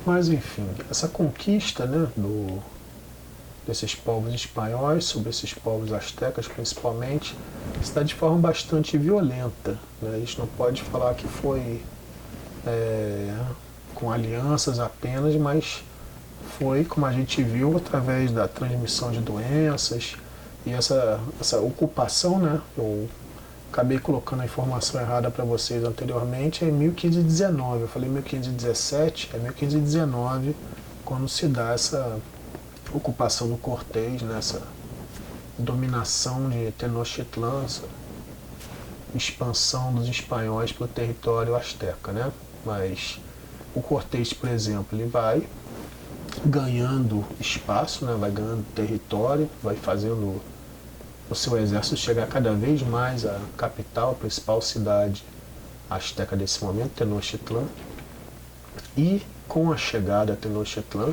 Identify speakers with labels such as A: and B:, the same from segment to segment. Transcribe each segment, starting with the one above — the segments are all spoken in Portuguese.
A: Mas enfim, essa conquista, né, desses povos espanhóis sobre esses povos astecas principalmente, se dá de forma bastante violenta, né? A gente não pode falar que foi com alianças apenas, mas foi, como a gente viu, através da transmissão de doenças e essa ocupação, né? Eu acabei colocando a informação errada para vocês anteriormente, é 1519, eu falei 1517, é 1519 quando se dá essa ocupação do Cortés, nessa dominação de Tenochtitlan, essa expansão dos espanhóis para o território asteca, né? Mas o Cortés, por exemplo, ele vai ganhando espaço, né? Vai ganhando território, vai fazendo o seu exército chegar cada vez mais à capital, a principal cidade asteca desse momento, Tenochtitlan. E com a chegada a Tenochtitlan,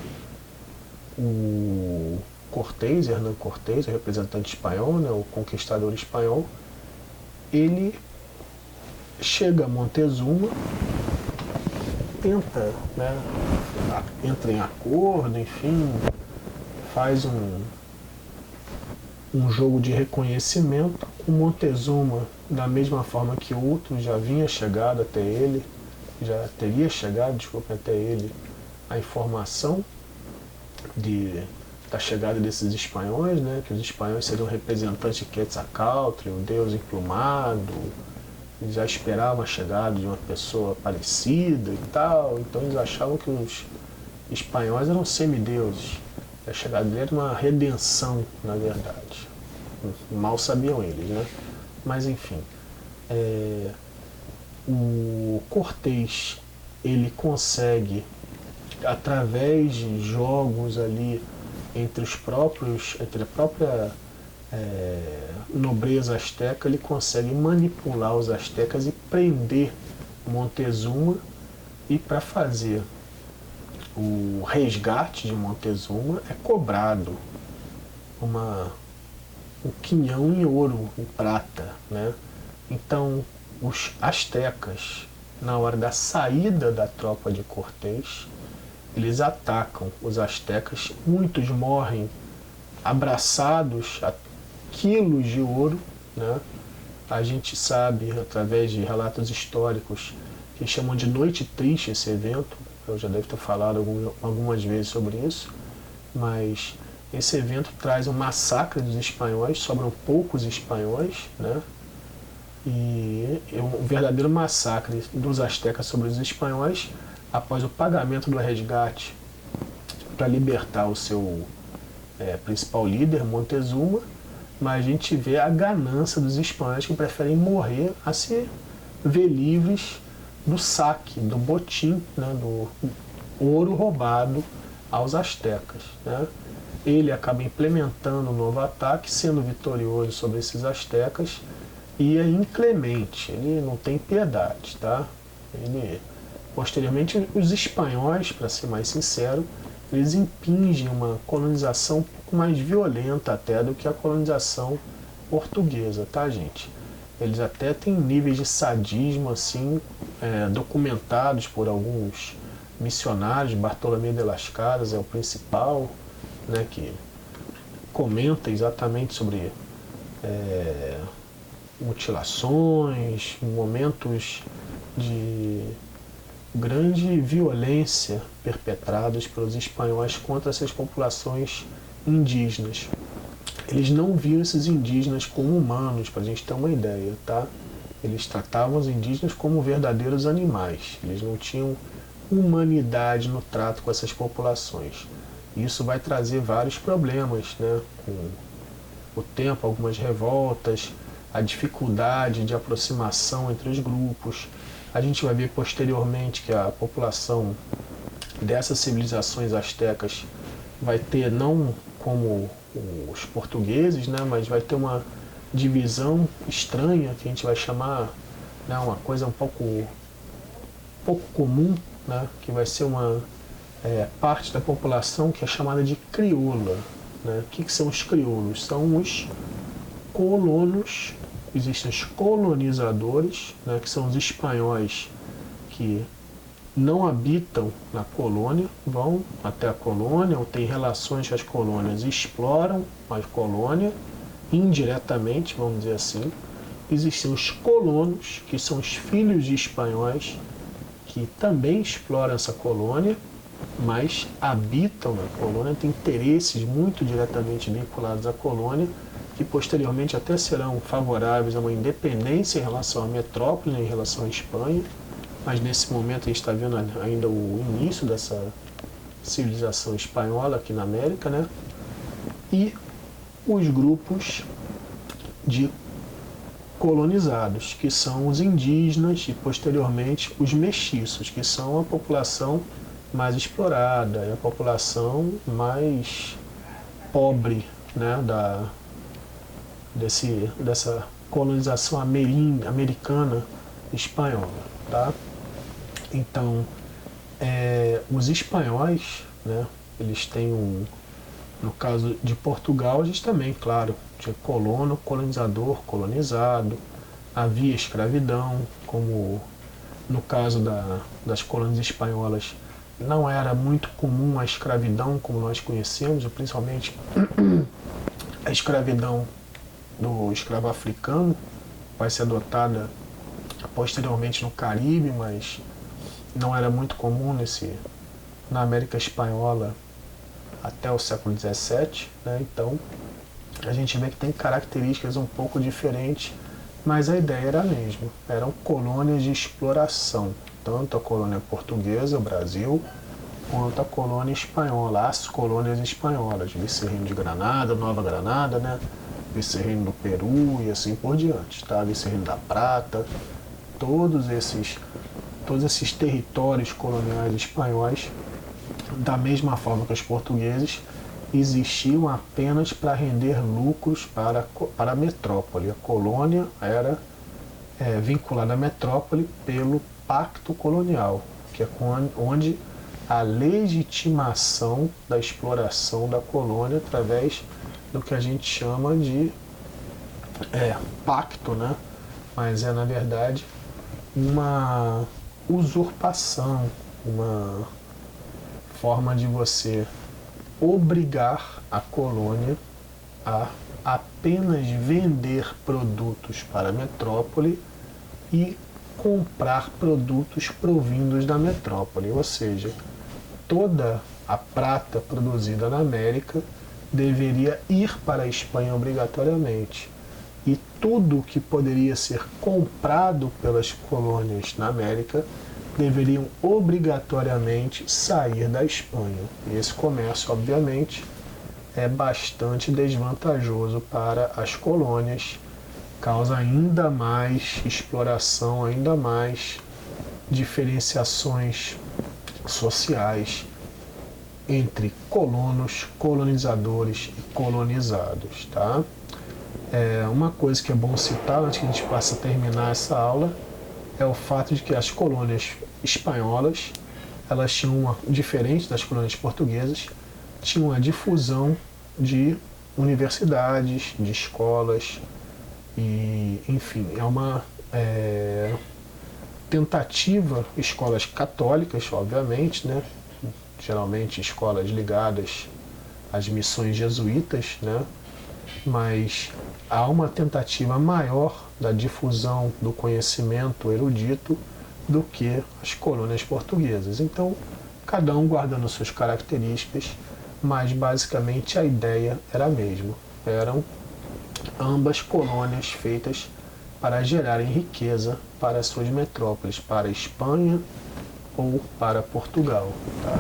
A: o Cortés, Hernán Cortés, o representante espanhol, né, o conquistador espanhol, ele chega a Montezuma, tenta, né, entra em acordo, enfim, faz um jogo de reconhecimento. O Montezuma, da mesma forma que outros já vinha chegado até ele, já teria chegado, desculpa, até ele, a informação da chegada desses espanhóis, né, que os espanhóis seriam representantes de Quetzalcóatl, o deus emplumado. Eles já esperavam a chegada de uma pessoa parecida e tal, então eles achavam que os espanhóis eram semideuses. A chegada dele era uma redenção, na verdade. Mal sabiam eles, né? Mas enfim, o Cortés, ele consegue, através de jogos ali entre a própria nobreza asteca, ele consegue manipular os astecas e prender Montezuma, e para fazer o resgate de Montezuma é cobrado um quinhão em ouro, em prata, né? Então os astecas, na hora da saída da tropa de Cortés, eles atacam os astecas, muitos morrem abraçados a quilos de ouro, né? A gente sabe, através de relatos históricos, que chamam de Noite Triste esse evento. Eu já devo ter falado algumas vezes sobre isso, mas esse evento traz um massacre dos espanhóis, sobram poucos espanhóis, né? E é um verdadeiro massacre dos astecas sobre os espanhóis após o pagamento do resgate para libertar o seu principal líder, Montezuma. Mas a gente vê a ganância dos espanhóis, que preferem morrer a se ver livres do saque, do botim, né, do ouro roubado aos astecas, né? Ele acaba implementando um novo ataque, sendo vitorioso sobre esses astecas, e é inclemente, ele não tem piedade, tá? Posteriormente, os espanhóis, para ser mais sincero, eles impingem uma colonização um pouco mais violenta até do que a colonização portuguesa, tá, gente? Eles até têm níveis de sadismo, assim, documentados por alguns missionários. Bartolomé de las Casas é o principal, né, que comenta exatamente sobre mutilações, momentos de grande violência perpetrados pelos espanhóis contra essas populações indígenas. Eles não viam esses indígenas como humanos, para a gente ter uma ideia, tá? Eles tratavam os indígenas como verdadeiros animais. Eles não tinham humanidade no trato com essas populações. Isso vai trazer vários problemas, né? Com o tempo, algumas revoltas, a dificuldade de aproximação entre os grupos. A gente vai ver posteriormente que a população dessas civilizações astecas vai ter, não como os portugueses, né, mas vai ter uma divisão estranha, que a gente vai chamar, né, uma coisa um pouco comum, né, que vai ser uma parte da população que é chamada de crioula, né? O que são os crioulos? São os colonos. Existem os colonizadores, né, que são os espanhóis que não habitam na colônia, vão até a colônia ou têm relações com as colônias, exploram a colônia indiretamente, vamos dizer assim. Existem os colonos, que são os filhos de espanhóis, que também exploram essa colônia, mas habitam na colônia, têm interesses muito diretamente vinculados à colônia, que posteriormente até serão favoráveis a uma independência em relação à metrópole, em relação à Espanha, mas nesse momento a gente está vendo ainda o início dessa civilização espanhola aqui na América, né? E os grupos de colonizados, que são os indígenas e posteriormente os mestiços, que são a população mais explorada, a população mais pobre, né, dessa colonização americana espanhola, tá? Então, os espanhóis, né, eles têm no caso de Portugal, a gente também, claro, tinha colono, colonizador, colonizado, havia escravidão, como no caso das colônias espanholas, não era muito comum a escravidão como nós conhecemos, principalmente a escravidão do escravo africano, vai ser adotada posteriormente no Caribe, mas não era muito comum na América Espanhola até o século XVII, né? Então a gente vê que tem características um pouco diferentes, mas a ideia era a mesma, eram colônias de exploração, tanto a colônia portuguesa, o Brasil, quanto a colônia espanhola, as colônias espanholas, Vice-Reino de Granada, Nova Granada, né? Vice-Reino do Peru e assim por diante, tá? Vice-Reino da Prata, todos esses territórios coloniais espanhóis, da mesma forma que os portugueses, existiam apenas para render lucros para a metrópole. A colônia era vinculada à metrópole pelo pacto colonial, que é onde a legitimação da exploração da colônia através do que a gente chama de pacto, né? Mas na verdade uma usurpação, uma forma de você obrigar a colônia a apenas vender produtos para a metrópole e comprar produtos provindos da metrópole, ou seja, toda a prata produzida na América deveria ir para a Espanha obrigatoriamente. E tudo que poderia ser comprado pelas colônias na América deveriam obrigatoriamente sair da Espanha. E esse comércio, obviamente, é bastante desvantajoso para as colônias, causa ainda mais exploração, ainda mais diferenciações sociais entre colonos, colonizadores e colonizados, tá? Uma coisa que é bom citar antes que a gente possa terminar essa aula é o fato de que as colônias espanholas, elas tinham diferente das colônias portuguesas, tinham a difusão de universidades, de escolas e, enfim, é uma tentativa, escolas católicas, obviamente, né? Geralmente escolas ligadas às missões jesuítas, né? Mas há uma tentativa maior da difusão do conhecimento erudito do que as colônias portuguesas. Então, cada um guardando suas características, mas basicamente a ideia era a mesma. Eram ambas colônias feitas para gerarem riqueza para as suas metrópoles, para a Espanha ou para Portugal, tá?